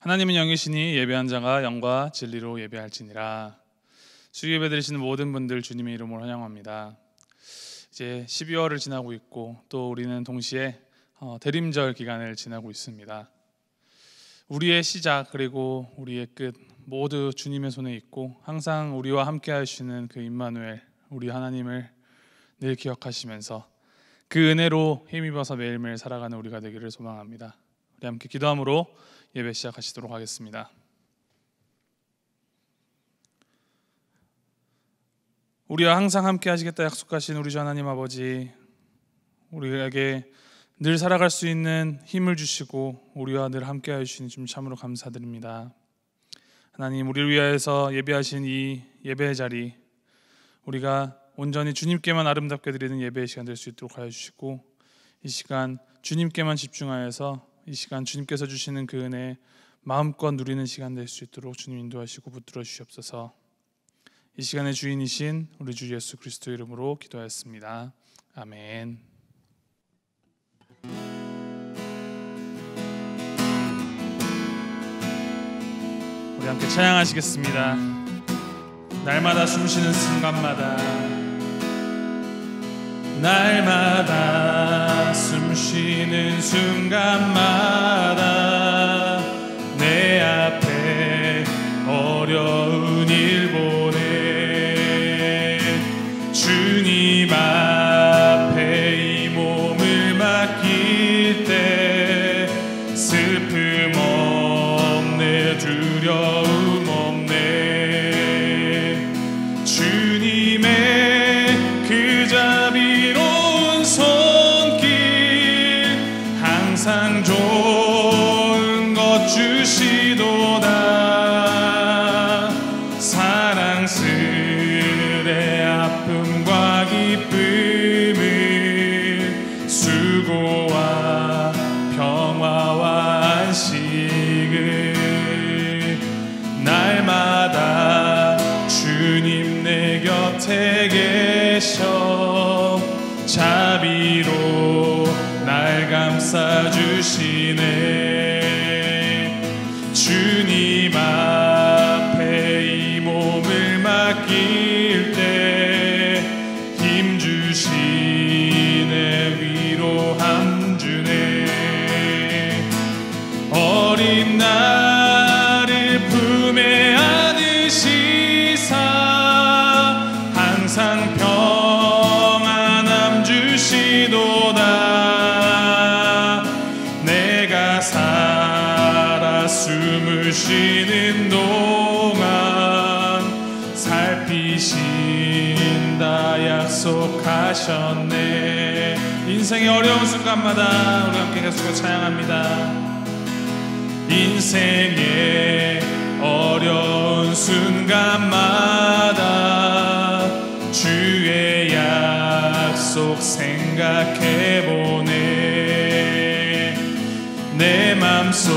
하나님은 영이시니 예배한 자가 영과 진리로 예배할지니라. 수요예배 드리시는 모든 분들 주님의 이름으로 환영합니다. 이제 12월을 지나고 있고 또 우리는 동시에 대림절 기간을 지나고 있습니다. 우리의 시작 그리고 우리의 끝 모두 주님의 손에 있고 항상 우리와 함께 하시는 그 임마누엘 우리 하나님을 늘 기억하시면서 그 은혜로 힘입어서 매일매일 살아가는 우리가 되기를 소망합니다. 우리 함께 기도함으로 예배 시작하시도록 하겠습니다. 우리와 항상 함께 하시겠다 약속하신 우리 주 하나님 아버지, 우리에게 늘 살아갈 수 있는 힘을 주시고 우리와 늘 함께 하시니 좀 참으로 감사드립니다. 하나님, 우리를 위하여서 예배하신 이 예배의 자리, 우리가 온전히 주님께만 아름답게 드리는 예배의 시간 될 수 있도록 하여 주시고, 이 시간 주님께만 집중하여서 이 시간 주님께서 주시는 그 은혜 마음껏 누리는 시간 될 수 있도록 주님 인도하시고 붙들어 주시옵소서. 이 시간의 주인이신 우리 주 예수 그리스도 이름으로 기도하였습니다. 아멘. 우리 함께 찬양하시겠습니다. 날마다 숨쉬는 순간마다, 날마다 숨쉬는 순간마다 내 앞에 어려운 일 보내 주님 앞에 이 몸을 맡길 때 슬픔 없네, 두려움 없네. 주님의 그 자비로운 손길 항상 좋은 것 주시도다. 사랑스레 아픔과 기쁨을, 수고와 평화와 안식을 날마다 주님 내 곁에 계셔 자비로 날 감싸주시네. 주님 앞에 이 몸을 맡길 때 힘 주시네, 위로함 주네. 어린 나를 품에 안으시사 항상 평안함 주시도다. 내가 살아 숨을 쉬는 동안 살피신다 약속하셨네. 인생의 어려운 순간마다 우리 함께 계속 찬양합니다. 인생의 어려운 순간마다 주의 약속 생각해보네. 내 맘속에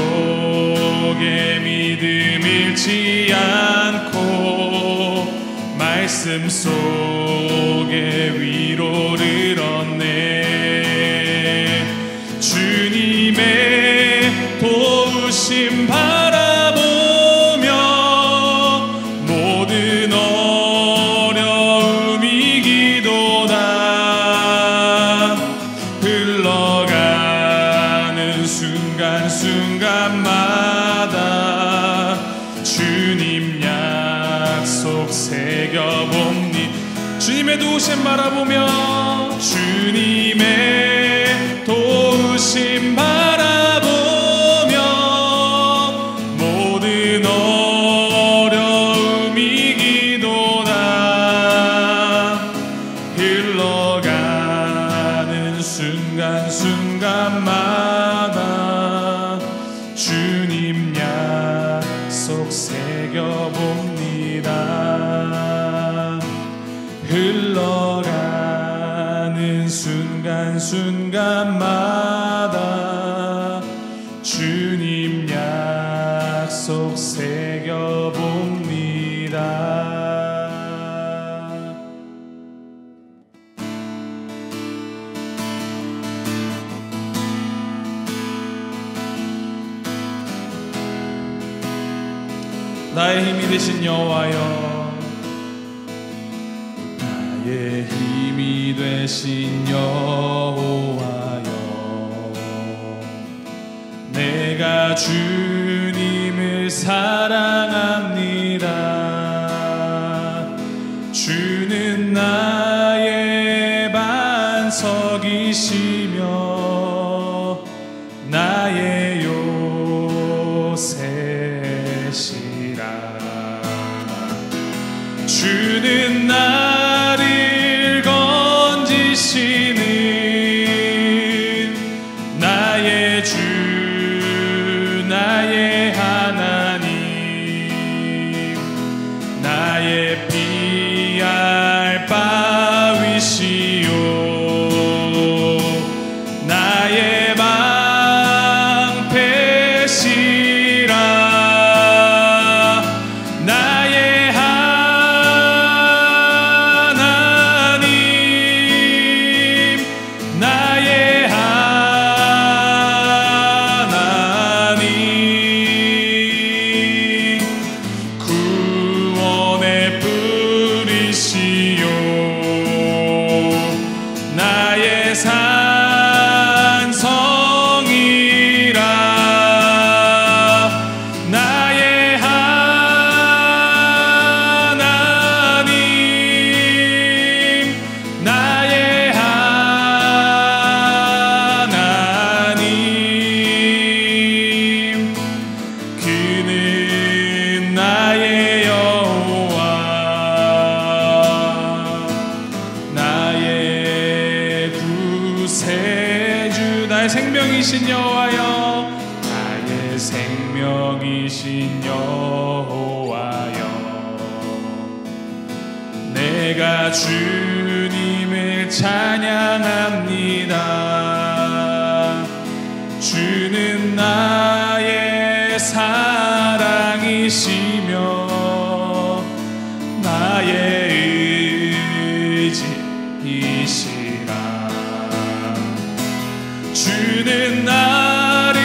믿음 잃지 않고 말씀 속에 위로를 얻네. 주님의 도우심 바라보며 모든 어려움 이기도다. 흘러가는 순간순간마다 주님 약속 새겨봅니. 주님의 도우심 바라보며, 주님의 도우심 바라보며 모든 어려움 이기도다. 흘러가는 순간순간마다 주님 약속 새겨봅니다. 흘러가는 순간순간마다 주님 약속 새겨봅니다. 나의 힘이 되신 여호와여, 나의 힘이 되신 여호와여, 내가 주님을 사랑합니다. 주는 나의 반석이시며 나의 요새시라. 주는 나를 건지시는 나의 주, 나의 하나님, 나의 피할 바위시요, 나의 방패시라. 나의 하나님, 나의 하나님, 구원의 뿌리시요, 나의 산성이라. 나의 하나님, 나의 하나님, 그는 나의 여호와, 나의 구세주, 나의 생명이신 여호와여, 나의 생명이신 여호와여, 내가 주님을 찬양합니다. 주는 나의 사랑이시며 나의 의지이시라. 주는 나를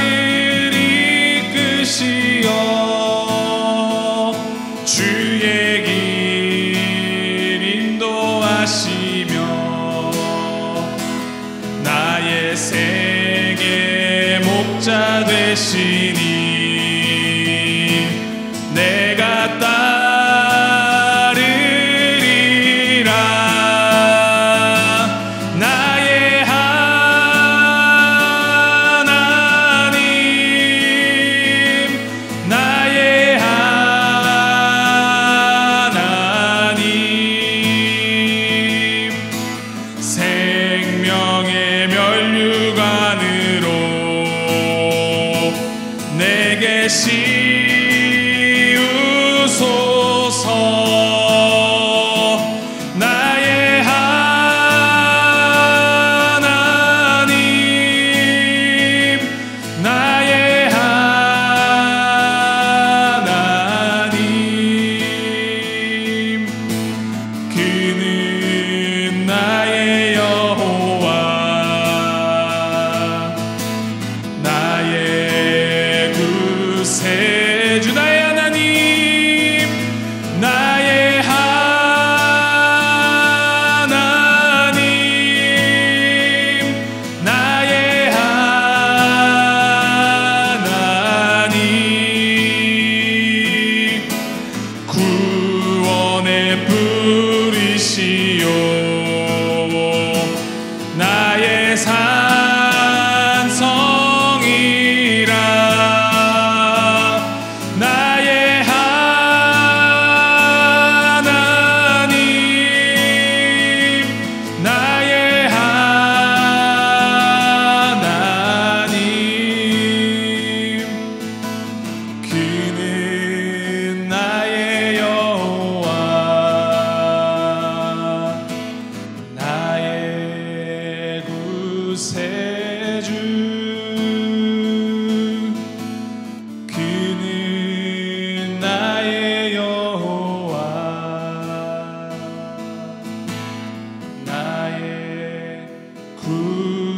이끄시어 주의 길 인도하시며 나의 생의 목자 되시니 내가 따르리라. 나의 하나님, 나의 하나님, 생명의 면류관으로 내게 씌우소서. 나의 하나님, 나의 하나님, 그는 나의 여호와, 나의 구세주, 나의 하나님, 나의 하나님, 나의 하나님, 구원의 뿌리시요, 나의 산성이라. 나의 하나님, 나의 하나님, 그는 나의 여호와, 나의 구세주, 그는 나의 여호와, 나의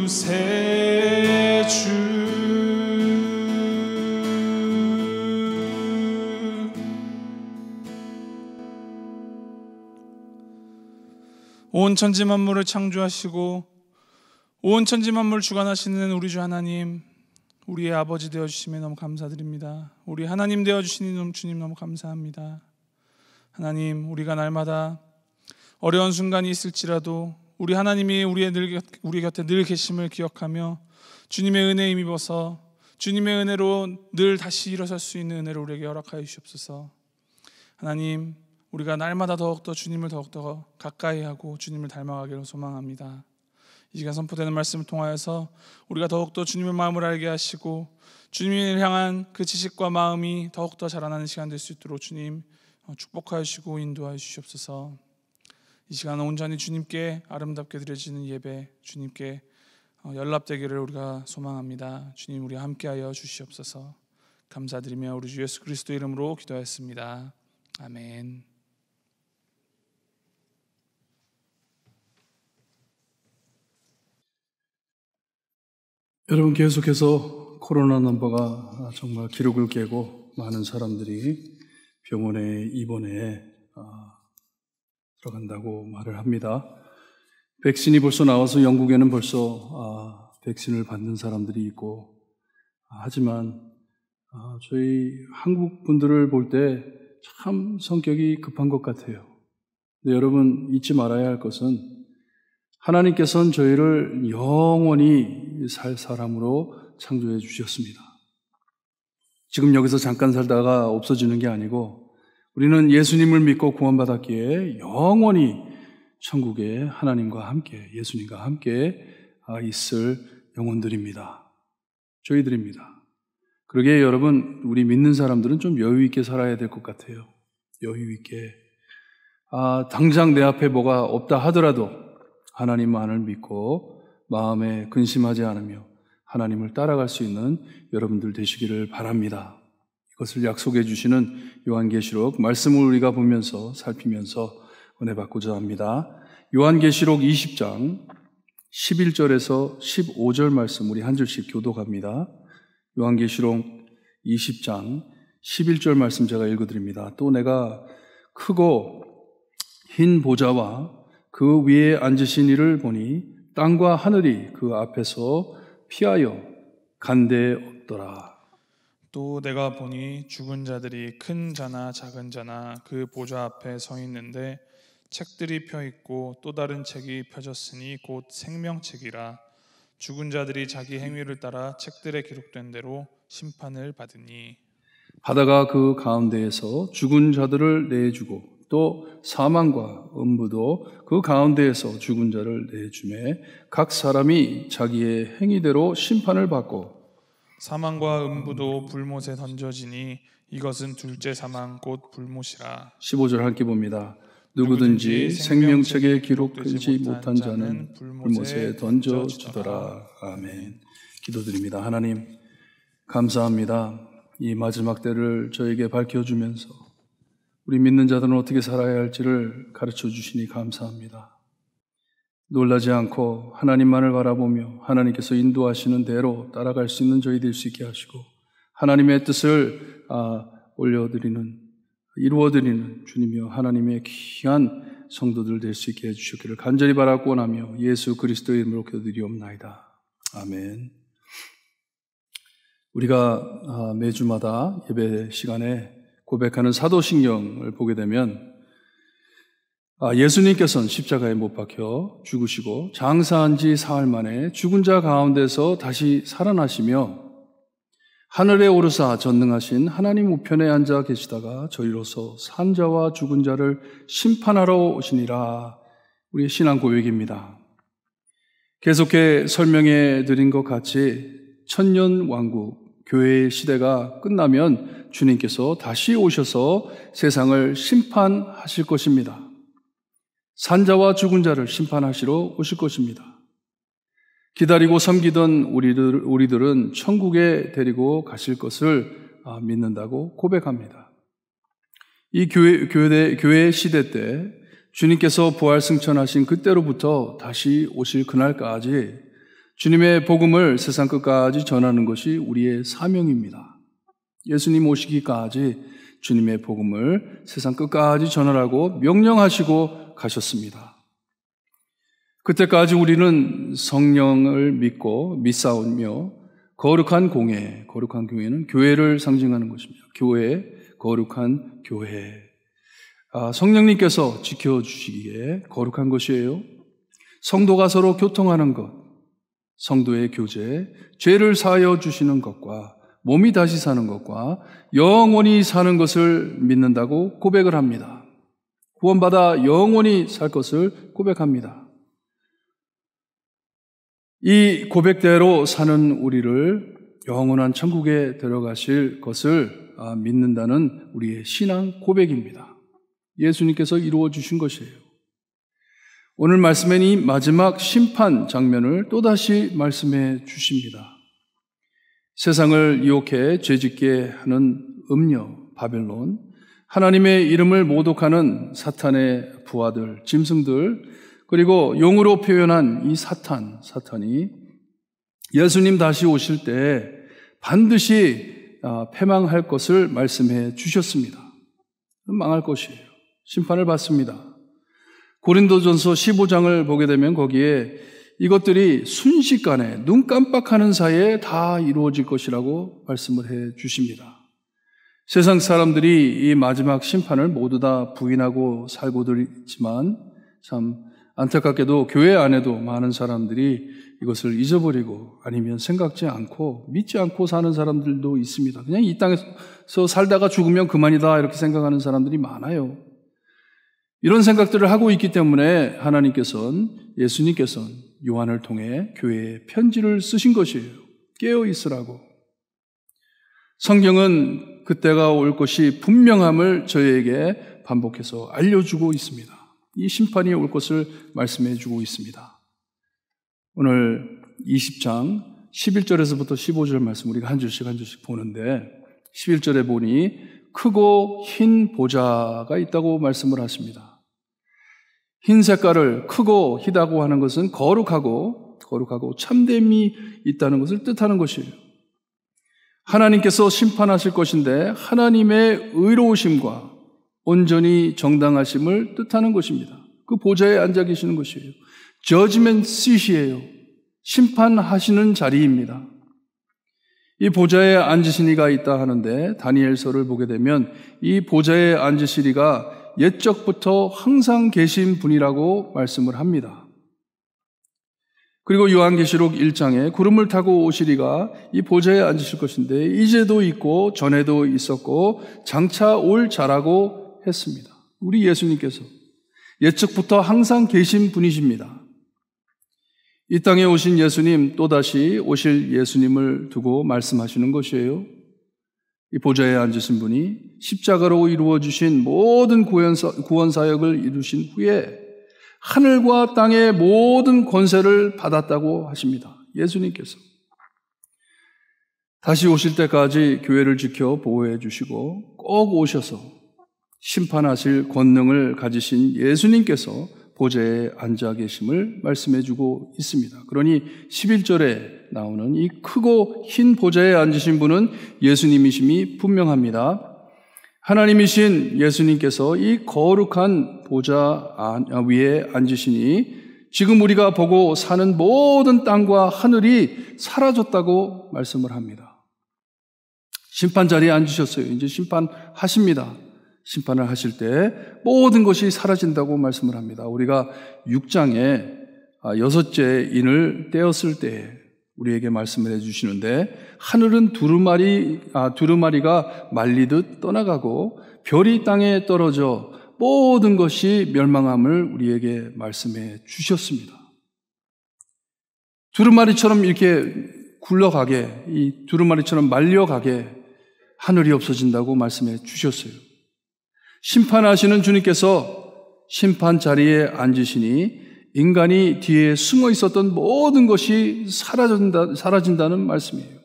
구세주. 온 천지 만물을 창조하시고 온 천지 만물을 주관하시는 우리 주 하나님, 우리의 아버지 되어주심에 너무 감사드립니다. 우리 하나님 되어주시니 주님 너무 감사합니다. 하나님, 우리가 날마다 어려운 순간이 있을지라도 우리 하나님이 우리 곁에 늘 계심을 기억하며 주님의 은혜에 힘입어서 주님의 은혜로 늘 다시 일어설 수 있는 은혜를 우리에게 허락하여 주시옵소서. 하나님, 우리가 날마다 더욱더 주님을 더욱더 가까이 하고 주님을 닮아가기를 소망합니다. 이 시간 선포되는 말씀을 통하여서 우리가 더욱더 주님의 마음을 알게 하시고 주님을 향한 그 지식과 마음이 더욱더 자라나는 시간 될 수 있도록 주님 축복하여 주시고 인도하여 주시옵소서. 이 시간 온전히 주님께 아름답게 드려지는 예배, 주님께 연락되기를 우리가 소망합니다. 주님, 우리 함께하여 주시옵소서. 감사드리며 우리 주 예수 그리스도 이름으로 기도하였습니다. 아멘. 여러분, 계속해서 코로나 넘버가 정말 기록을 깨고 많은 사람들이 병원에 입원해 들어간다고 말을 합니다. 백신이 벌써 나와서 영국에는 벌써 백신을 받는 사람들이 있고, 하지만 저희 한국 분들을 볼 때 참 성격이 급한 것 같아요. 근데 여러분, 잊지 말아야 할 것은 하나님께서는 저희를 영원히 살 사람으로 창조해 주셨습니다. 지금 여기서 잠깐 살다가 없어지는 게 아니고 우리는 예수님을 믿고 구원받았기에 영원히 천국에 하나님과 함께, 예수님과 함께 있을 영혼들입니다. 저희들입니다. 그러기에 여러분, 우리 믿는 사람들은 좀 여유 있게 살아야 될 것 같아요. 여유 있게. 당장 내 앞에 뭐가 없다 하더라도 하나님만을 믿고 마음에 근심하지 않으며 하나님을 따라갈 수 있는 여러분들 되시기를 바랍니다. 이것을 약속해 주시는 요한계시록 말씀을 우리가 보면서 살피면서 은혜 받고자 합니다. 요한계시록 20장 11절에서 15절 말씀 우리 한 절씩 교독합니다. 요한계시록 20장 11절 말씀 제가 읽어드립니다. 또 내가 크고 흰 보좌와 그 위에 앉으신 이를 보니 땅과 하늘이 그 앞에서 피하여 간데 없더라. 또 내가 보니 죽은 자들이 큰 자나 작은 자나 그 보좌 앞에 서 있는데 책들이 펴 있고 또 다른 책이 펴졌으니 곧 생명책이라. 죽은 자들이 자기 행위를 따라 책들에 기록된 대로 심판을 받으니. 바다가 그 가운데에서 죽은 자들을 내주고 또 사망과 음부도 그 가운데에서 죽은 자를 내주매 각 사람이 자기의 행위대로 심판을 받고 사망과 음부도 불못에 던져지니 이것은 둘째 사망 곧 불못이라. 15절 함께 봅니다. 누구든지 생명책에 기록되지 못한 자는 불못에 던져지더라. 아멘. 기도드립니다. 하나님, 감사합니다. 이 마지막 때를 저에게 밝혀주면서 우리 믿는 자들은 어떻게 살아야 할지를 가르쳐 주시니 감사합니다. 놀라지 않고 하나님만을 바라보며 하나님께서 인도하시는 대로 따라갈 수 있는 저희 될 수 있게 하시고 하나님의 뜻을 이루어드리는 주님이여 하나님의 귀한 성도들 될 수 있게 해주시기를 간절히 바라고 원하며 예수 그리스도의 이름으로 기도드리옵나이다. 아멘. 우리가 매주마다 예배 시간에 고백하는 사도신경을 보게 되면 예수님께서는 십자가에 못 박혀 죽으시고 장사한 지 사흘 만에 죽은 자 가운데서 다시 살아나시며 하늘에 오르사 전능하신 하나님 우편에 앉아 계시다가 저희로서 산 자와 죽은 자를 심판하러 오시니라. 우리의 신앙 고백입니다. 계속해 설명해 드린 것 같이 천년왕국 교회의 시대가 끝나면 주님께서 다시 오셔서 세상을 심판하실 것입니다. 산자와 죽은 자를 심판하시러 오실 것입니다. 기다리고 섬기던 우리들은 천국에 데리고 가실 것을 믿는다고 고백합니다. 이 교회 시대 때 주님께서 부활 승천하신 그때로부터 다시 오실 그날까지 주님의 복음을 세상 끝까지 전하는 것이 우리의 사명입니다. 예수님 오시기까지 주님의 복음을 세상 끝까지 전하라고 명령하시고 가셨습니다. 그때까지 우리는 성령을 믿고 믿사오며 거룩한 교회는 교회를 상징하는 것입니다. 교회, 거룩한 교회. 성령님께서 지켜주시기에 거룩한 것이에요. 성도가 서로 교통하는 것, 성도의 교제, 죄를 사하여 주시는 것과 몸이 다시 사는 것과 영원히 사는 것을 믿는다고 고백을 합니다. 구원받아 영원히 살 것을 고백합니다. 이 고백대로 사는 우리를 영원한 천국에 데려가실 것을 믿는다는 우리의 신앙 고백입니다. 예수님께서 이루어 주신 것이에요. 오늘 말씀엔 이 마지막 심판 장면을 또다시 말씀해 주십니다. 세상을 유혹해 죄짓게 하는 음녀 바벨론, 하나님의 이름을 모독하는 사탄의 부하들, 짐승들, 그리고 용으로 표현한 이 사탄이 예수님 다시 오실 때 반드시 패망할 것을 말씀해 주셨습니다. 망할 것이에요. 심판을 받습니다. 고린도전서 15장을 보게 되면 거기에 이것들이 순식간에 눈 깜빡하는 사이에 다 이루어질 것이라고 말씀을 해 주십니다. 세상 사람들이 이 마지막 심판을 모두 다 부인하고 살고들 있지만 참 안타깝게도 교회 안에도 많은 사람들이 이것을 잊어버리고 아니면 생각지 않고 믿지 않고 사는 사람들도 있습니다. 그냥 이 땅에서 살다가 죽으면 그만이다 이렇게 생각하는 사람들이 많아요. 이런 생각들을 하고 있기 때문에 예수님께서는 요한을 통해 교회에 편지를 쓰신 것이에요. 깨어 있으라고. 성경은 그때가 올 것이 분명함을 저희에게 반복해서 알려주고 있습니다. 이 심판이 올 것을 말씀해 주고 있습니다. 오늘 20장 11절에서부터 15절 말씀 우리가 한 줄씩 보는데 11절에 보니 크고 흰 보좌가 있다고 말씀을 하십니다. 흰 색깔을 크고 희다고 하는 것은 거룩하고 참됨이 있다는 것을 뜻하는 것이에요. 하나님께서 심판하실 것인데 하나님의 의로우심과 온전히 정당하심을 뜻하는 것입니다. 그 보좌에 앉아 계시는 것이에요. Judgment seat이에요. 심판하시는 자리입니다. 이 보좌에 앉으신 이가 있다 하는데 다니엘서를 보게 되면 이 보좌에 앉으실 이가 옛적부터 항상 계신 분이라고 말씀을 합니다. 그리고 요한계시록 1장에 구름을 타고 오시리가 이 보좌에 앉으실 것인데 이제도 있고 전에도 있었고 장차 올 자라고 했습니다. 우리 예수님께서 옛적부터 항상 계신 분이십니다. 이 땅에 오신 예수님, 또다시 오실 예수님을 두고 말씀하시는 것이에요. 이 보좌에 앉으신 분이 십자가로 이루어주신 모든 구원사역을 이루신 후에 하늘과 땅의 모든 권세를 받았다고 하십니다. 예수님께서 다시 오실 때까지 교회를 지켜 보호해 주시고 꼭 오셔서 심판하실 권능을 가지신 예수님께서 보좌에 앉아 계심을 말씀해 주고 있습니다. 그러니 11절에 나오는 이 크고 흰 보좌에 앉으신 분은 예수님이심이 분명합니다. 하나님이신 예수님께서 이 거룩한 보좌 위에 앉으시니 지금 우리가 보고 사는 모든 땅과 하늘이 사라졌다고 말씀을 합니다. 심판 자리에 앉으셨어요. 이제 심판하십니다. 심판을 하실 때 모든 것이 사라진다고 말씀을 합니다. 우리가 6장에 6째 인을 떼었을 때 우리에게 말씀을 해주시는데 하늘은 두루마리가 말리듯 떠나가고 별이 땅에 떨어져 모든 것이 멸망함을 우리에게 말씀해 주셨습니다. 두루마리처럼 이렇게 굴러가게, 이 두루마리처럼 말려가게 하늘이 없어진다고 말씀해 주셨어요. 심판하시는 주님께서 심판 자리에 앉으시니 인간이 뒤에 숨어 있었던 모든 것이 사라진다는 말씀이에요.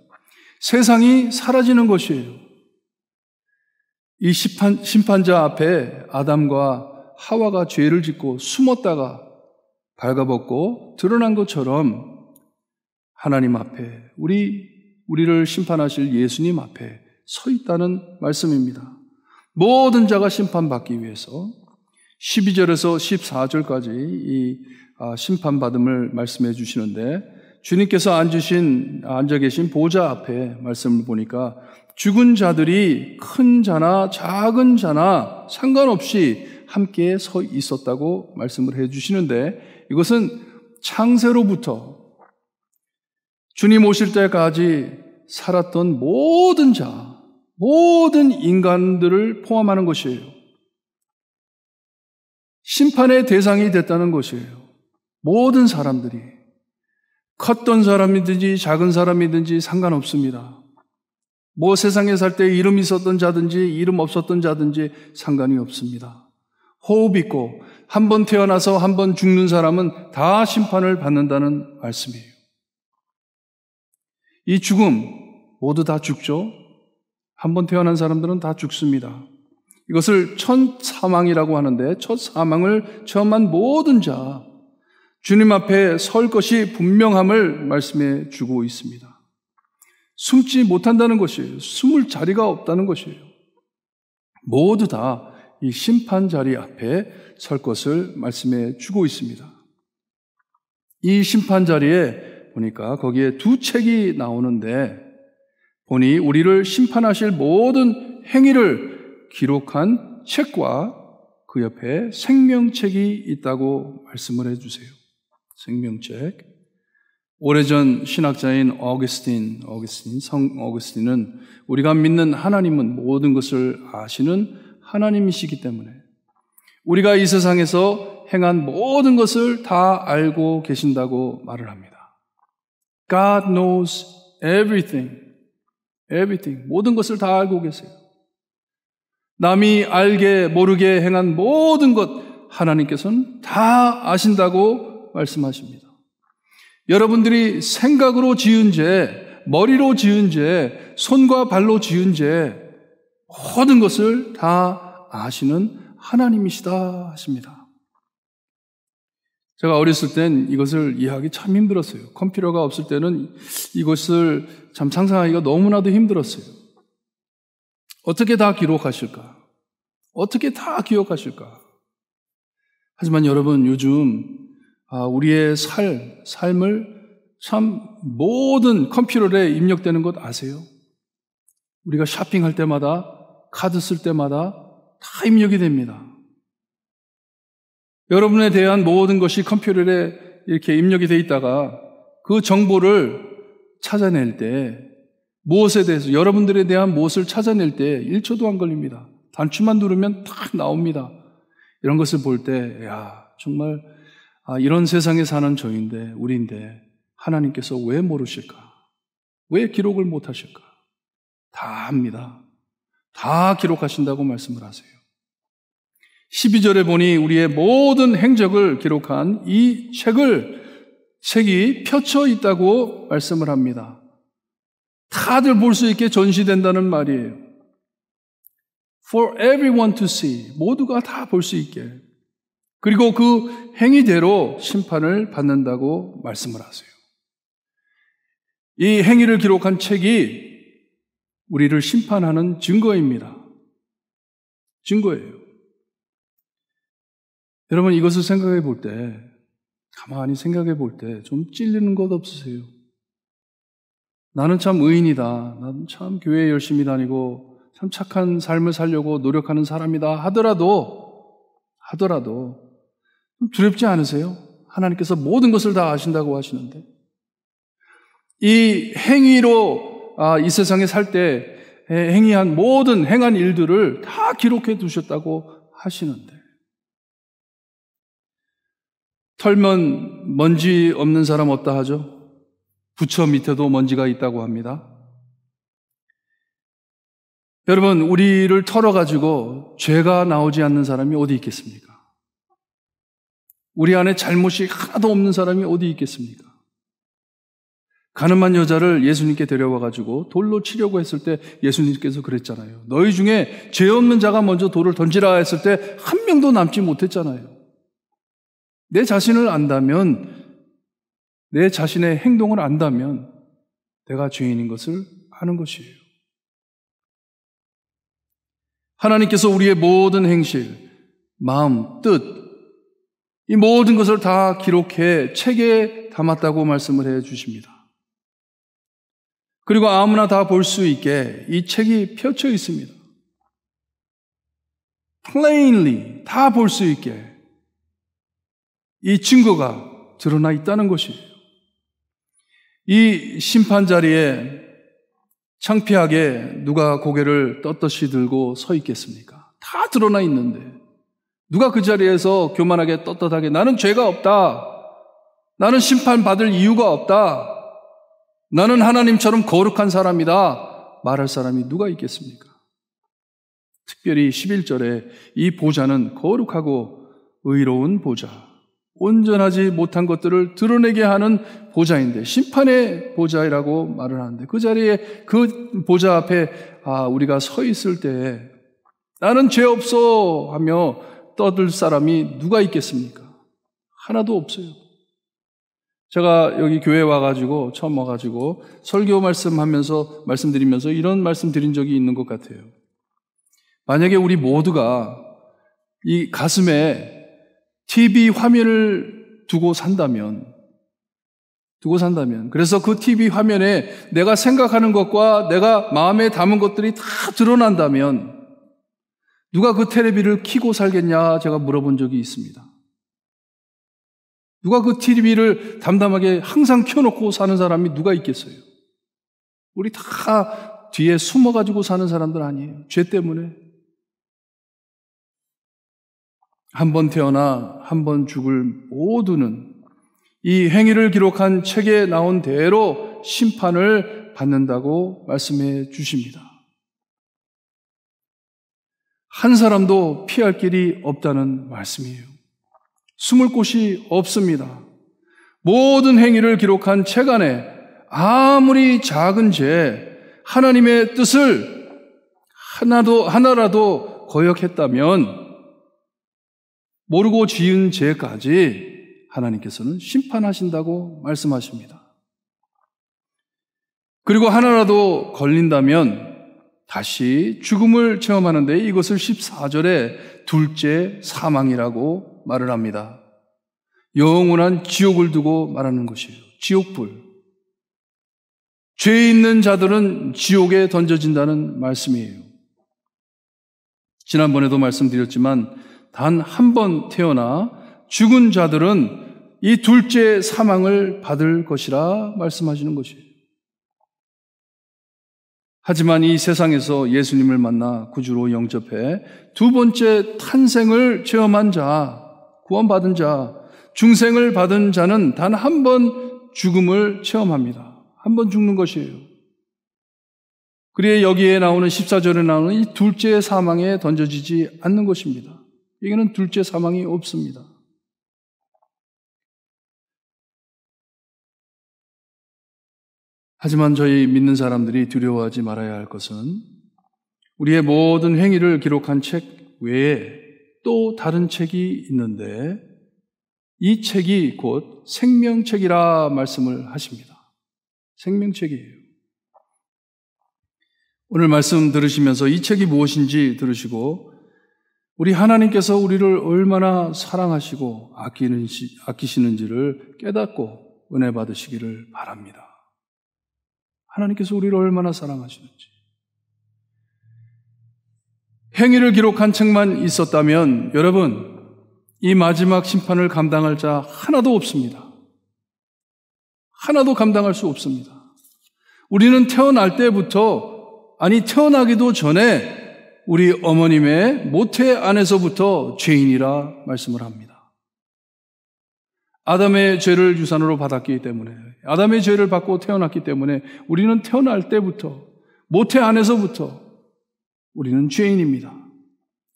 세상이 사라지는 것이에요. 이 심판자 앞에 아담과 하와가 죄를 짓고 숨었다가 발가벗고 드러난 것처럼 하나님 앞에 우리를 심판하실 예수님 앞에 서 있다는 말씀입니다. 모든 자가 심판받기 위해서 12절에서 14절까지 이 심판받음을 말씀해 주시는데, 주님께서 앉아 계신 보좌 앞에 말씀을 보니까 죽은 자들이 큰 자나 작은 자나 상관없이 함께 서 있었다고 말씀을 해 주시는데, 이것은 창세로부터 주님 오실 때까지 살았던 모든 자, 모든 인간들을 포함하는 것이에요. 심판의 대상이 됐다는 것이에요. 모든 사람들이. 컸던 사람이든지 작은 사람이든지 상관없습니다. 뭐 세상에 살 때 이름 있었던 자든지 이름 없었던 자든지 상관이 없습니다. 호흡 있고 한 번 태어나서 한 번 죽는 사람은 다 심판을 받는다는 말씀이에요. 이 죽음 모두 다 죽죠. 한 번 태어난 사람들은 다 죽습니다. 이것을 첫 사망이라고 하는데, 첫 사망을 체험한 모든 자, 주님 앞에 설 것이 분명함을 말씀해 주고 있습니다. 숨지 못한다는 것이에요. 숨을 자리가 없다는 것이에요. 모두 다 이 심판 자리 앞에 설 것을 말씀해 주고 있습니다. 이 심판 자리에 보니까 거기에 두 책이 나오는데, 보니 우리를 심판하실 모든 행위를 기록한 책과 그 옆에 생명책이 있다고 말씀을 해주세요. 생명책. 오래전 신학자인 성 어거스틴은 우리가 믿는 하나님은 모든 것을 아시는 하나님이시기 때문에 우리가 이 세상에서 행한 모든 것을 다 알고 계신다고 말을 합니다. God knows everything. Everything. 모든 것을 다 알고 계세요. 남이 알게 모르게 행한 모든 것 하나님께서는 다 아신다고 말씀하십니다. 여러분들이 생각으로 지은 죄, 머리로 지은 죄, 손과 발로 지은 죄, 모든 것을 다 아시는 하나님이시다 하십니다. 제가 어렸을 땐 이것을 이해하기 참 힘들었어요. 컴퓨터가 없을 때는 이것을 참 상상하기가 너무나도 힘들었어요. 어떻게 다 기록하실까? 어떻게 다 기억하실까? 하지만 여러분, 요즘 우리의 삶을 참 모든 컴퓨터에 입력되는 것 아세요? 우리가 쇼핑할 때마다, 카드 쓸 때마다 다 입력이 됩니다. 여러분에 대한 모든 것이 컴퓨터에 이렇게 입력이 돼 있다가 그 정보를 찾아낼 때, 무엇에 대해서, 여러분들에 대한 무엇을 찾아낼 때 1초도 안 걸립니다. 단추만 누르면 딱 나옵니다. 이런 것을 볼 때, 정말 이런 세상에 사는 저인데, 우리인데 하나님께서 왜 모르실까? 왜 기록을 못 하실까? 다 합니다. 다 기록하신다고 말씀을 하세요. 12절에 보니 우리의 모든 행적을 기록한 이 책이 펴져 있다고 말씀을 합니다. 다들 볼 수 있게 전시된다는 말이에요. For everyone to see. 모두가 다 볼 수 있게. 그리고 그 행위대로 심판을 받는다고 말씀을 하세요. 이 행위를 기록한 책이 우리를 심판하는 증거입니다. 증거예요. 여러분, 이것을 생각해 볼 때, 가만히 생각해 볼 때 좀 찔리는 것 없으세요? 나는 참 의인이다. 나는 참 교회에 열심히 다니고 참 착한 삶을 살려고 노력하는 사람이다 하더라도 좀 두렵지 않으세요? 하나님께서 모든 것을 다 아신다고 하시는데, 이 행위로 이 세상에 살 때 행한 일들을 다 기록해 두셨다고 하시는데, 털면 먼지 없는 사람 없다 하죠? 부처 밑에도 먼지가 있다고 합니다. 여러분, 우리를 털어가지고 죄가 나오지 않는 사람이 어디 있겠습니까? 우리 안에 잘못이 하나도 없는 사람이 어디 있겠습니까? 가늠한 여자를 예수님께 데려와가지고 돌로 치려고 했을 때 예수님께서 그랬잖아요. 너희 중에 죄 없는 자가 먼저 돌을 던지라 했을 때 한 명도 남지 못했잖아요. 내 자신을 안다면, 내 자신의 행동을 안다면 내가 죄인인 것을 아는 것이에요. 하나님께서 우리의 모든 행실, 마음, 뜻, 이 모든 것을 다 기록해 책에 담았다고 말씀을 해 주십니다. 그리고 아무나 다 볼 수 있게 이 책이 펼쳐 있습니다. plainly 다 볼 수 있게 이 증거가 드러나 있다는 것이에요. 이 심판 자리에 창피하게 누가 고개를 떳떳이 들고 서 있겠습니까? 다 드러나 있는데 누가 그 자리에서 교만하게 떳떳하게 나는 죄가 없다, 나는 심판받을 이유가 없다, 나는 하나님처럼 거룩한 사람이다 말할 사람이 누가 있겠습니까? 특별히 11절에 이 보좌는 거룩하고 의로운 보좌, 온전하지 못한 것들을 드러내게 하는 보좌인데 심판의 보좌라고 말을 하는데 그 자리에 그 보좌 앞에 우리가 서 있을 때 나는 죄 없어 하며 떠들 사람이 누가 있겠습니까? 하나도 없어요. 제가 여기 교회 와가지고 처음 와가지고 설교 말씀드리면서 이런 말씀 드린 적이 있는 것 같아요. 만약에 우리 모두가 이 가슴에 TV 화면을 두고 산다면 그래서 그 TV 화면에 내가 생각하는 것과 내가 마음에 담은 것들이 다 드러난다면 누가 그 텔레비를 켜고 살겠냐 제가 물어본 적이 있습니다. 누가 그 TV를 담담하게 항상 켜놓고 사는 사람이 누가 있겠어요? 우리 다 뒤에 숨어가지고 사는 사람들 아니에요. 죄 때문에. 한 번 태어나 한 번 죽을 모두는 이 행위를 기록한 책에 나온 대로 심판을 받는다고 말씀해 주십니다. 한 사람도 피할 길이 없다는 말씀이에요. 숨을 곳이 없습니다. 모든 행위를 기록한 책 안에 아무리 작은 죄, 하나님의 뜻을 하나라도 거역했다면 모르고 지은 죄까지 하나님께서는 심판하신다고 말씀하십니다. 그리고 하나라도 걸린다면 다시 죽음을 체험하는데 이것을 14절에 둘째 사망이라고 말을 합니다. 영원한 지옥을 두고 말하는 것이에요. 지옥불. 죄 있는 자들은 지옥에 던져진다는 말씀이에요. 지난번에도 말씀드렸지만 단 한 번 태어나 죽은 자들은 이 둘째 사망을 받을 것이라 말씀하시는 것이에요. 하지만 이 세상에서 예수님을 만나 구주로 영접해 두 번째 탄생을 체험한 자, 구원받은 자, 중생을 받은 자는 단 한 번 죽음을 체험합니다. 한 번 죽는 것이에요. 그리고 여기에 나오는 14절에 나오는 이 둘째 사망에 던져지지 않는 것입니다. 여기는 둘째 사망이 없습니다. 하지만 저희 믿는 사람들이 두려워하지 말아야 할 것은 우리의 모든 행위를 기록한 책 외에 또 다른 책이 있는데 이 책이 곧 생명책이라 말씀을 하십니다. 생명책이에요. 오늘 말씀 들으시면서 이 책이 무엇인지 들으시고 우리 하나님께서 우리를 얼마나 사랑하시고 아끼시는지를 깨닫고 은혜 받으시기를 바랍니다. 하나님께서 우리를 얼마나 사랑하시는지. 행위를 기록한 책만 있었다면 여러분 이 마지막 심판을 감당할 자 하나도 없습니다. 하나도 감당할 수 없습니다. 우리는 태어날 때부터 태어나기도 전에 우리 어머님의 모태 안에서부터 죄인이라 말씀을 합니다. 아담의 죄를 유산으로 받았기 때문에 아담의 죄를 받고 태어났기 때문에 우리는 태어날 때부터 모태 안에서부터 우리는 죄인입니다.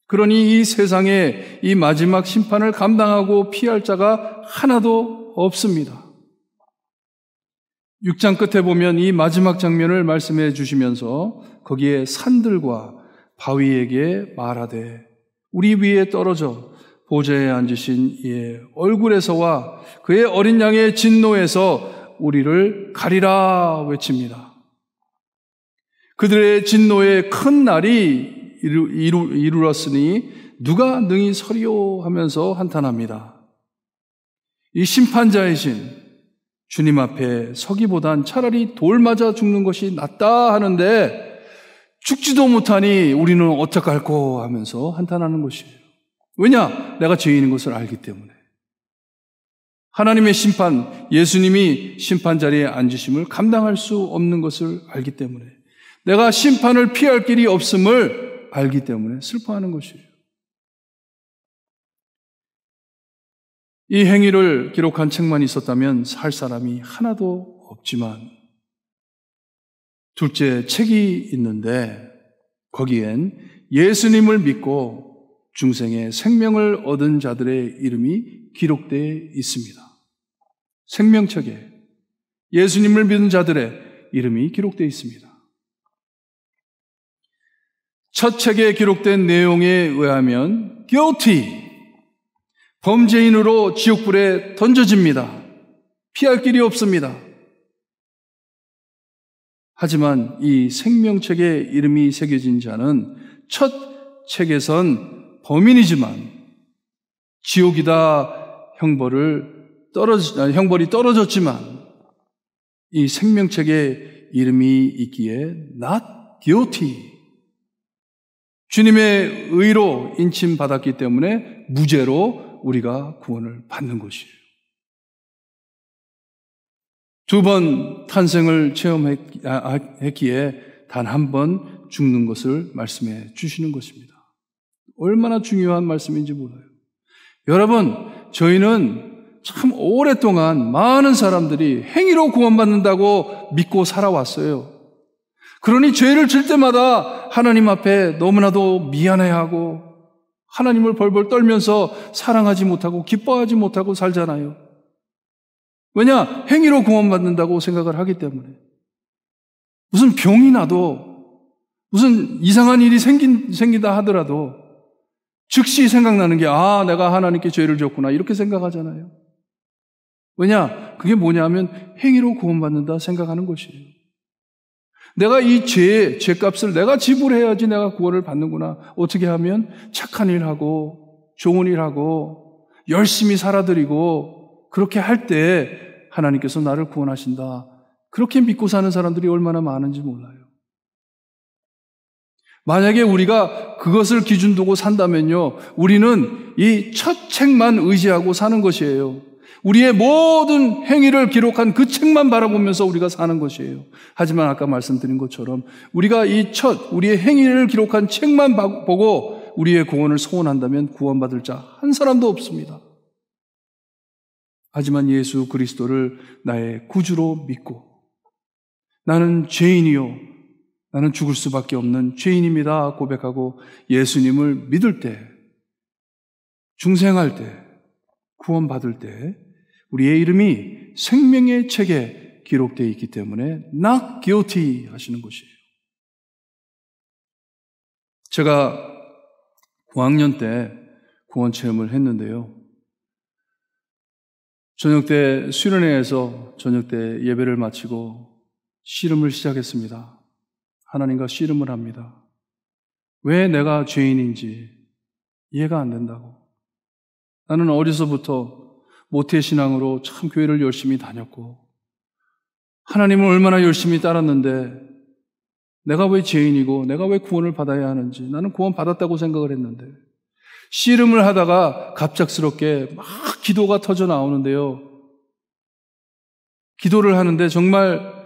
그러니 이 세상에 이 마지막 심판을 감당하고 피할 자가 하나도 없습니다. 6장 끝에 보면 이 마지막 장면을 말씀해 주시면서 거기에 산들과 바위에게 말하되 우리 위에 떨어져 보좌에 앉으신 이의 얼굴에서와 그의 어린 양의 진노에서 우리를 가리라 외칩니다. 그들의 진노의 큰 날이 이루었으니 누가 능히 서리요 하면서 한탄합니다. 이 심판자이신 주님 앞에 서기보단 차라리 돌 맞아 죽는 것이 낫다 하는데 죽지도 못하니 우리는 어떡할꼬 하면서 한탄하는 것이에요. 왜냐? 내가 죄인인 것을 알기 때문에. 하나님의 심판, 예수님이 심판 자리에 앉으심을 감당할 수 없는 것을 알기 때문에, 내가 심판을 피할 길이 없음을 알기 때문에 슬퍼하는 것이에요. 이 행위를 기록한 책만 있었다면 살 사람이 하나도 없지만, 둘째 책이 있는데 거기엔 예수님을 믿고 중생의 생명을 얻은 자들의 이름이 기록되어 있습니다. 생명책에 예수님을 믿은 자들의 이름이 기록되어 있습니다. 첫 책에 기록된 내용에 의하면 guilty, 범죄인으로 지옥불에 던져집니다. 피할 길이 없습니다. 하지만 이 생명책에 이름이 새겨진 자는 첫 책에선 범인이지만 지옥이다 형벌이 떨어졌지만 이 생명책에 이름이 있기에 not guilty, 주님의 의로 인침받았기 때문에 무죄로 우리가 구원을 받는 것이에요. 두 번 탄생을 체험했기에 단 한 번 죽는 것을 말씀해 주시는 것입니다. 얼마나 중요한 말씀인지 몰라요. 여러분, 저희는 참 오랫동안 많은 사람들이 행위로 구원받는다고 믿고 살아왔어요. 그러니 죄를 질 때마다 하나님 앞에 너무나도 미안해하고 하나님을 벌벌 떨면서 사랑하지 못하고 기뻐하지 못하고 살잖아요. 왜냐? 행위로 구원받는다고 생각을 하기 때문에. 무슨 병이 나도, 무슨 이상한 일이 생긴다 하더라도 즉시 생각나는 게, 내가 하나님께 죄를 졌구나, 이렇게 생각하잖아요. 왜냐? 그게 뭐냐면 행위로 구원받는다 생각하는 것이에요. 내가 이 죄값을 내가 지불해야지 내가 구원을 받는구나. 어떻게 하면 착한 일하고 좋은 일하고 열심히 살아드리고 그렇게 할 때 하나님께서 나를 구원하신다. 그렇게 믿고 사는 사람들이 얼마나 많은지 몰라요. 만약에 우리가 그것을 기준 두고 산다면요, 우리는 이 첫 책만 의지하고 사는 것이에요. 우리의 모든 행위를 기록한 그 책만 바라보면서 우리가 사는 것이에요. 하지만 아까 말씀드린 것처럼 우리가 우리의 행위를 기록한 책만 보고 우리의 구원을 소원한다면 구원받을 자 한 사람도 없습니다. 하지만 예수 그리스도를 나의 구주로 믿고 나는 죄인이요, 나는 죽을 수밖에 없는 죄인입니다 고백하고 예수님을 믿을 때, 중생할 때, 구원받을 때 우리의 이름이 생명의 책에 기록되어 있기 때문에 not guilty 하시는 것이에요. 제가 9학년 때 구원 체험을 했는데요. 저녁 때 수련회에서 저녁 때 예배를 마치고 씨름을 시작했습니다. 하나님과 씨름을 합니다. 왜 내가 죄인인지 이해가 안 된다고. 나는 어려서부터 모태신앙으로 참 교회를 열심히 다녔고 하나님을 얼마나 열심히 따랐는데 내가 왜 죄인이고 내가 왜 구원을 받아야 하는지, 나는 구원 받았다고 생각을 했는데 씨름을 하다가 갑작스럽게 막 기도가 터져 나오는데요. 기도를 하는데 정말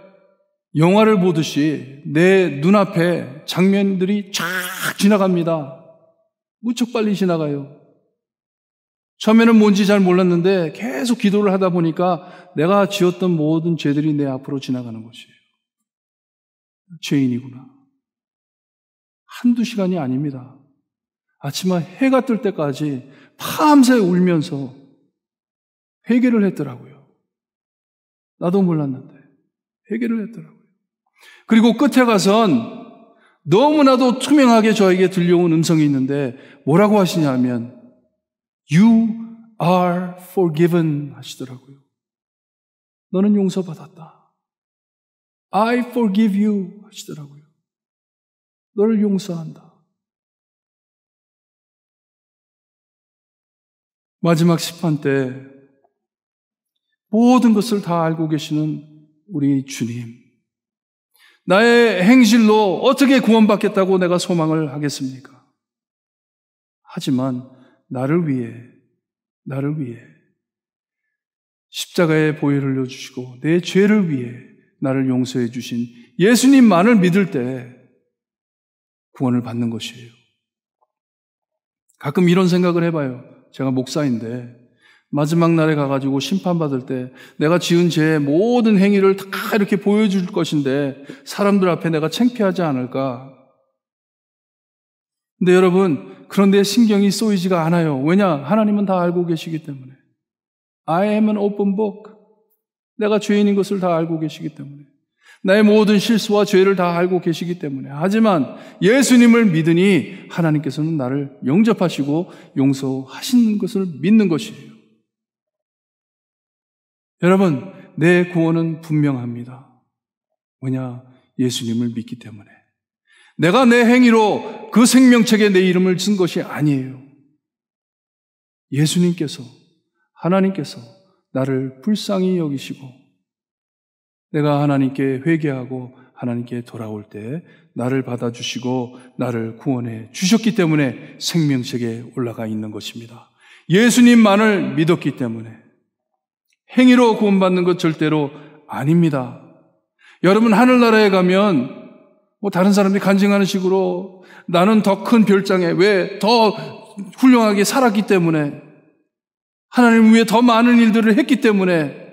영화를 보듯이 내 눈앞에 장면들이 쫙 지나갑니다. 무척 빨리 지나가요. 처음에는 뭔지 잘 몰랐는데 계속 기도를 하다 보니까 내가 지었던 모든 죄들이 내 앞으로 지나가는 것이에요. 죄인이구나. 한두 시간이 아닙니다. 아침에 해가 뜰 때까지 밤새 울면서 회개를 했더라고요. 나도 몰랐는데 회개를 했더라고요. 그리고 끝에 가선 너무나도 투명하게 저에게 들려온 음성이 있는데 뭐라고 하시냐면 You are forgiven 하시더라고요. 너는 용서받았다. I forgive you 하시더라고요. 너를 용서한다. 마지막 심판 때 모든 것을 다 알고 계시는 우리 주님, 나의 행실로 어떻게 구원받겠다고 내가 소망을 하겠습니까? 하지만 나를 위해 십자가에 보혈을 흘려주시고 내 죄를 위해 나를 용서해 주신 예수님만을 믿을 때 구원을 받는 것이에요. 가끔 이런 생각을 해봐요. 제가 목사인데 마지막 날에 가가지고 심판받을 때 내가 지은 죄의 모든 행위를 다 이렇게 보여줄 것인데 사람들 앞에 내가 창피하지 않을까? 근데 여러분, 그런데 신경이 쏘이지가 않아요. 왜냐? 하나님은 다 알고 계시기 때문에. I am an open book. 내가 죄인인 것을 다 알고 계시기 때문에. 나의 모든 실수와 죄를 다 알고 계시기 때문에. 하지만 예수님을 믿으니 하나님께서는 나를 영접하시고 용서하시는 것을 믿는 것이에요. 여러분, 내 구원은 분명합니다. 왜냐? 예수님을 믿기 때문에. 내가 내 행위로 그 생명책에 내 이름을 쓴 것이 아니에요. 예수님께서, 하나님께서 나를 불쌍히 여기시고 내가 하나님께 회개하고 하나님께 돌아올 때 나를 받아주시고 나를 구원해 주셨기 때문에 생명책에 올라가 있는 것입니다. 예수님만을 믿었기 때문에. 행위로 구원받는 것 절대로 아닙니다. 여러분, 하늘나라에 가면 다른 사람들이 간증하는 식으로 나는 더 큰 별장에, 왜? 더 훌륭하게 살았기 때문에, 하나님 위해 더 많은 일들을 했기 때문에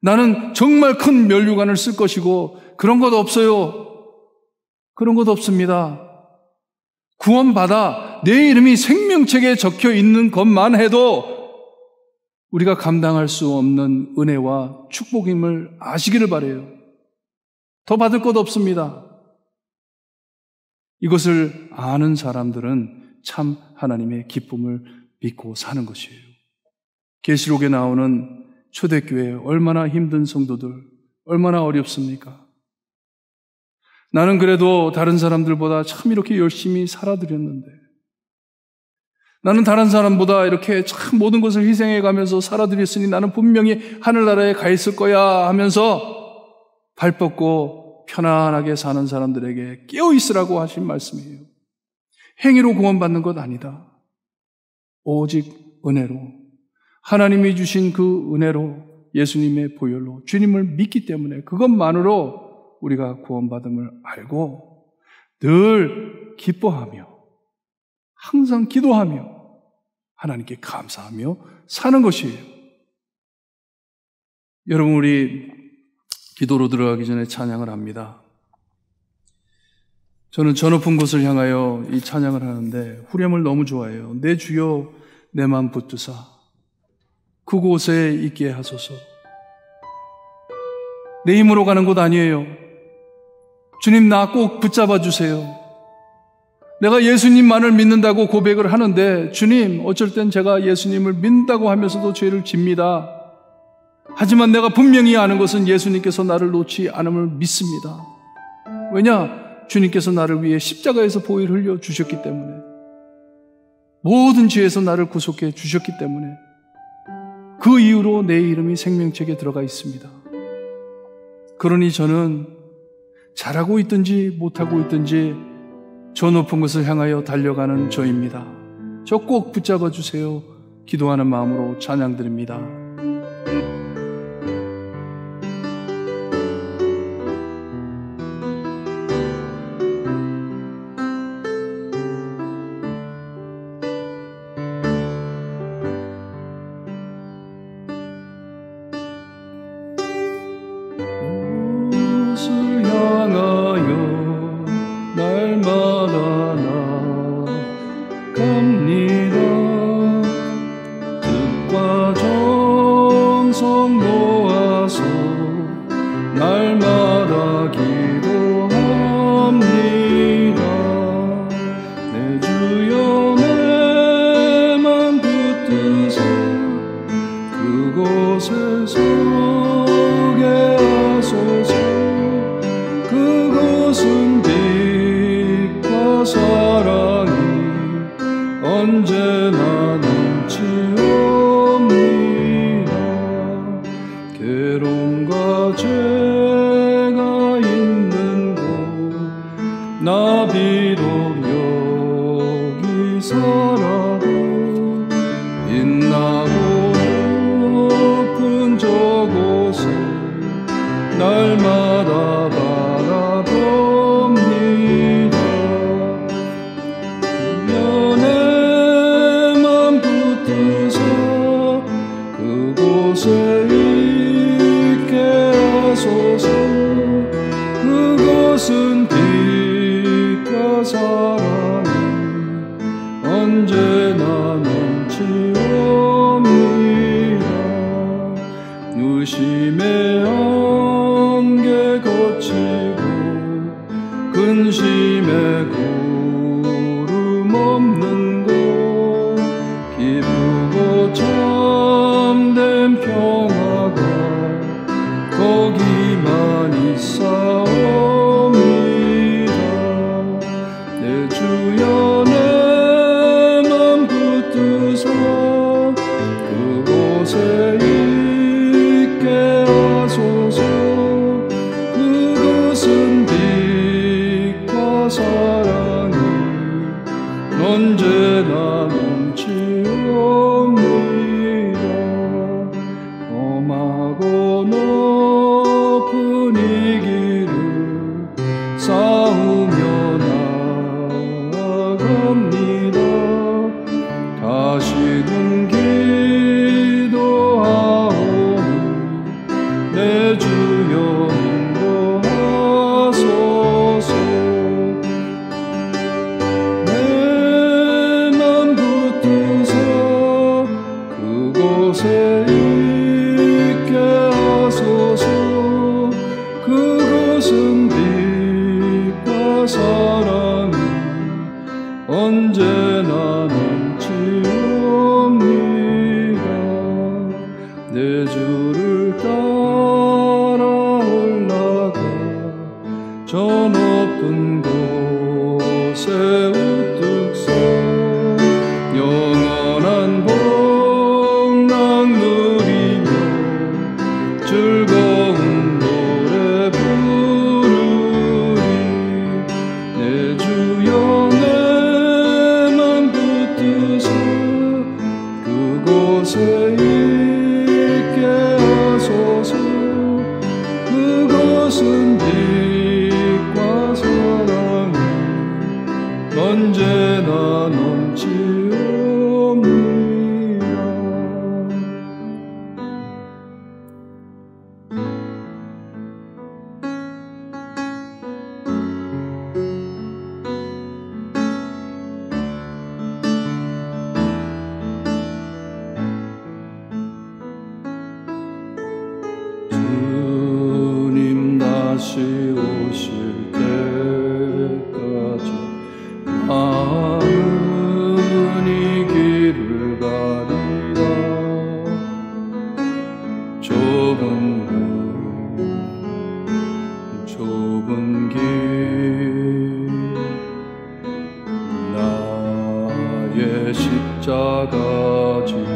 나는 정말 큰 면류관을 쓸 것이고, 그런 것 없어요. 그런 것 없습니다. 구원받아 내 이름이 생명책에 적혀 있는 것만 해도 우리가 감당할 수 없는 은혜와 축복임을 아시기를 바라요. 더 받을 것 없습니다. 이것을 아는 사람들은 참 하나님의 기쁨을 믿고 사는 것이에요. 계시록에 나오는 초대교회 얼마나 힘든 성도들, 얼마나 어렵습니까? 나는 그래도 다른 사람들보다 참 이렇게 열심히 살아드렸는데, 나는 다른 사람보다 이렇게 참 모든 것을 희생해 가면서 살아드렸으니 나는 분명히 하늘나라에 가 있을 거야 하면서 발 뻗고 편안하게 사는 사람들에게 깨어 있으라고 하신 말씀이에요. 행위로 구원받는 것 아니다. 오직 은혜로, 하나님이 주신 그 은혜로, 예수님의 보혈로, 주님을 믿기 때문에 그것만으로 우리가 구원받음을 알고 늘 기뻐하며 항상 기도하며 하나님께 감사하며 사는 것이에요. 여러분, 우리 기도로 들어가기 전에 찬양을 합니다. 저는 저 높은 곳을 향하여 이 찬양을 하는데 후렴을 너무 좋아해요. 내 주여 내 맘 붙드사 그곳에 있게 하소서. 내 힘으로 가는 곳 아니에요. 주님, 나 꼭 붙잡아 주세요. 내가 예수님만을 믿는다고 고백을 하는데, 주님, 어쩔 땐 제가 예수님을 믿는다고 하면서도 죄를 집니다. 하지만 내가 분명히 아는 것은 예수님께서 나를 놓지 않음을 믿습니다. 왜냐? 주님께서 나를 위해 십자가에서 보혈을 흘려 주셨기 때문에, 모든 죄에서 나를 구속해 주셨기 때문에, 그 이후로 내 이름이 생명책에 들어가 있습니다. 그러니 저는 잘하고 있든지 못하고 있든지 저 높은 곳을 향하여 달려가는 저입니다. 저 꼭 붙잡아 주세요. 기도하는 마음으로 찬양드립니다. 언제나 넘치오 죄가 있는 곳 나 비록 여기 살아도 빛나고 높은 저곳에 날마다 바라봅니다. 내 맘 붙드사 그곳에 있게 하소서. 그곳은 빛과 사랑이 언제나 넘치옵니다. 누심의 안개 거치고 근심의 구름 없는 곳 기쁘고 참된 평화가 거기만 있사옵니다. 내 주여 내 맘 붙드사 그곳에 있게 하소서. 그것은 빛과 사랑이 언제나 넘치옵니다. 험하고 높은 이 길을 싸우며 나아갑니다. 다시금 기도하오니 내 주여 인도하소서. 내 맘 붙드사 그곳에 있게 하소서. 그곳은 빛과 사랑이 언제나 넘치옵니다. 내 주를 따라 올라가 저 높은 곳에 우뚝 서 영원한 복락 누리며 즐거운 노래 부르리. 내 주여 내 맘 붙드사 그곳에 있게 하소서. 그것은 빛과 사랑이 언제나 넘치옵니다. 주님 다시 오실 때까지 나는 이 길을 가리라. 좁은 길 나의 십자가 지고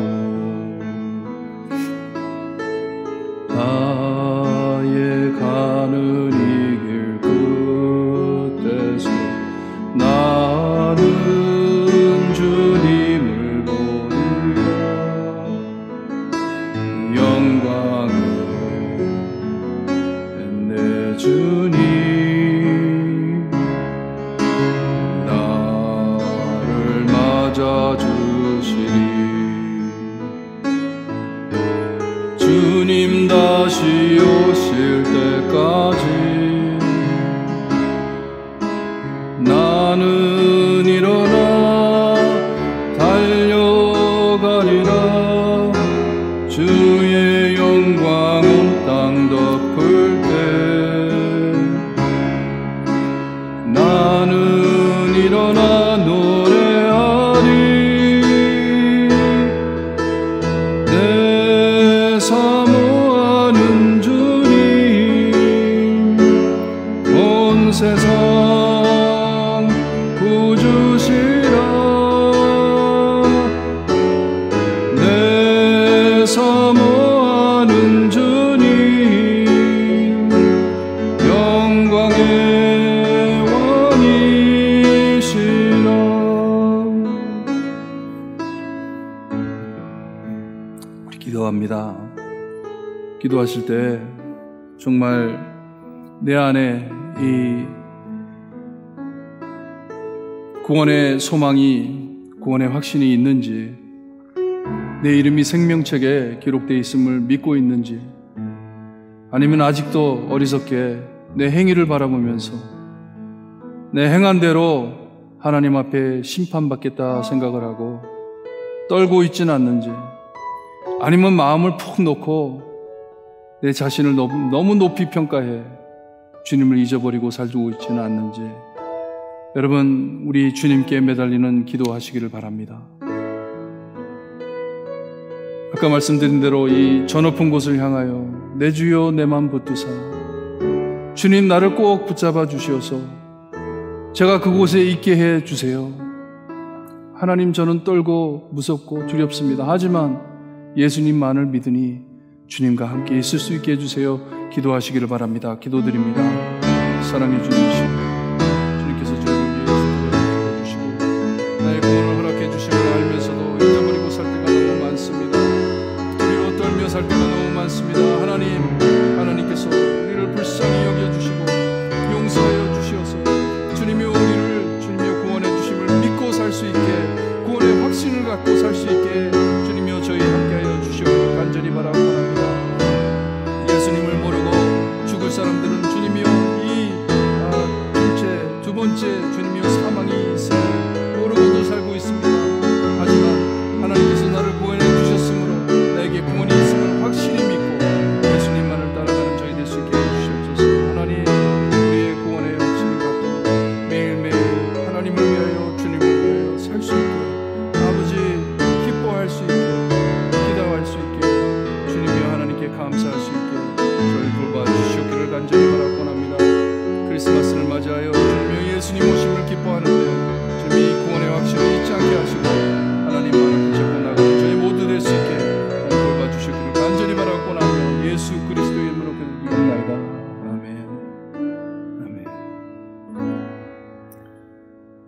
나의 가는 이 길 끝에서 나는 주님을 보리라. 영광의 내 주님 나를 맞아주시리. 주님 다시 오실 때까지 나는 일어나 달려가리라. 주의 영광 온 땅 덮을 때 나는 일어나 노래하리. 내 사모하는 주님 온 세상 구주시라. 내 사모하는 주님 기도하실 때 정말 내 안에 이 구원의 소망이, 구원의 확신이 있는지, 내 이름이 생명책에 기록되어 있음을 믿고 있는지, 아니면 아직도 어리석게 내 행위를 바라보면서 내 행한 대로 하나님 앞에 심판받겠다 생각을 하고 떨고 있지는 않는지, 아니면 마음을 푹 놓고 내 자신을 너무 높이 평가해 주님을 잊어버리고 살고 있지는 않는지, 여러분, 우리 주님께 매달리는 기도하시기를 바랍니다. 아까 말씀드린 대로 이 저 높은 곳을 향하여 내 주여 내 맘 붙드사 주님 나를 꼭 붙잡아 주시어서 제가 그곳에 있게 해 주세요. 하나님, 저는 떨고 무섭고 두렵습니다. 하지만 예수님만을 믿으니 주님과 함께 있을 수 있게 해주세요. 기도하시기를 바랍니다. 기도드립니다. 사랑해 주님이시고 주님께서 저희를 위해 주시고 나의 구원을 허락해 주심을 알면서도 잊어버리고 살 때가 너무 많습니다. 두려워 떨며 살 때가 너무 많습니다. 하나님께서 우리를 불쌍히 여겨주시고 용서하여 주시어서 주님이 우리를 주님이 구원해 주심을 믿고 살 수 있게, 구원의 확신을 갖고 살 수 있게 주님이여 저희 함께하여 주시옵기를 간절히 바라고 합니다. 예수님을 모르고 죽을 사람들은 주님이여 두 번째 주님이여 사망이 있음을 모르고도 살고 있습니다. 하지만 하나님께서 나를 구원해 주셨으므로 나에게 구원이 있음을 확실히 믿고 예수님만을 따라가는 저희 될 수 있게 해주시옵소서. 하나님, 우리의 구원의 확신을 갖고 매일매일 하나님을 위하여 주님을 위하여 살 수 있게, 아버지 기뻐할 수 있게, 기도할 수 있게, 주님이여 하나님께 감사할 수 있게 저를 돌봐주시옵기를 간절히 바라곤 합니다. 크리스마스를 맞이하여 주님이여 예수님 오심을 기뻐하는데 주님이 구원의 확신을 잊지 않게 하시고 하나님만을 붙잡고 나가는 저희 모두 될 수 있게 돌봐주시옵기를 간절히 바라곤 하며 예수 그리스도의 이름으로 기도드리옵나이다. 아멘.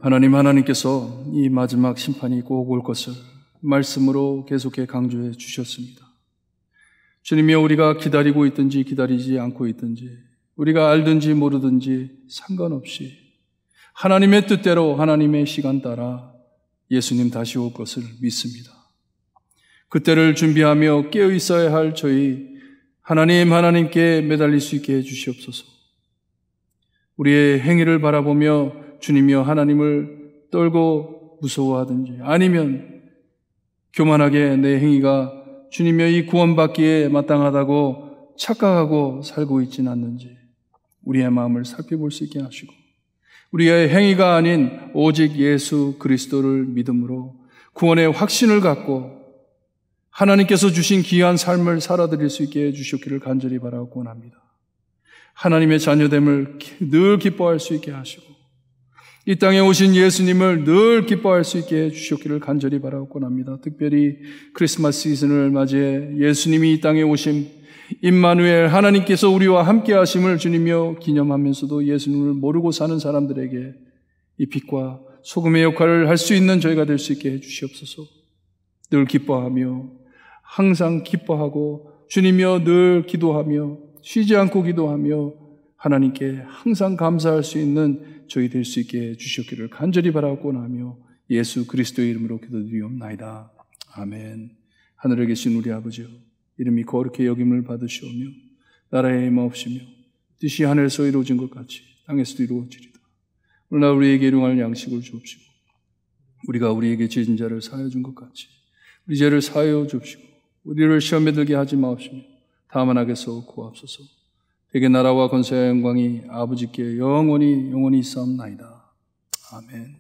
아멘. 하나님께서 이 마지막 심판이 꼭 올 것을 말씀으로 계속해 강조해 주셨습니다. 주님이여, 우리가 기다리고 있든지 기다리지 않고 있든지, 우리가 알든지 모르든지 상관없이 하나님의 뜻대로 하나님의 시간 따라 예수님 다시 올 것을 믿습니다. 그때를 준비하며 깨어 있어야 할 저희 하나님께 매달릴 수 있게 해주시옵소서. 우리의 행위를 바라보며 주님이여 하나님을 떨고 무서워하든지, 아니면 교만하게 내 행위가 주님이여 이 구원받기에 마땅하다고 착각하고 살고 있지는 않는지 우리의 마음을 살펴볼 수 있게 하시고, 우리의 행위가 아닌 오직 예수 그리스도를 믿음으로 구원의 확신을 갖고 하나님께서 주신 귀한 삶을 살아드릴 수 있게 해주셨기를 간절히 바라고 원합니다. 하나님의 자녀됨을 늘 기뻐할 수 있게 하시고 이 땅에 오신 예수님을 늘 기뻐할 수 있게 해주셨기를 간절히 바라고 원합니다. 특별히 크리스마스 시즌을 맞이해 예수님이 이 땅에 오심, 임마누엘 하나님께서 우리와 함께 하심을 주님이여 기념하면서도 예수님을 모르고 사는 사람들에게 이 빛과 소금의 역할을 할 수 있는 저희가 될 수 있게 해주시옵소서. 늘 기뻐하며 항상 기뻐하고 주님이여 늘 기도하며 쉬지 않고 기도하며 하나님께 항상 감사할 수 있는 저희 될 수 있게 해주셨기를 간절히 바라고 원하며 예수 그리스도의 이름으로 기도드리옵나이다. 아멘. 하늘에 계신 우리 아버지여, 이름이 거룩히 여김을 받으시오며 나라의 임하옵시며 뜻이 하늘에서 이루어진 것 같이 땅에서도 이루어지리다. 오늘날 우리에게 일용할 양식을 주옵시고 우리가 우리에게 죄진 자를 사하여 준 것 같이 우리 죄를 사하여 주옵시고 우리를 시험에 들게 하지 마옵시며 다만 악에서 구하옵소서. 되게 나라와 권세와 영광이 아버지께 영원히 있사옵나이다. 아멘.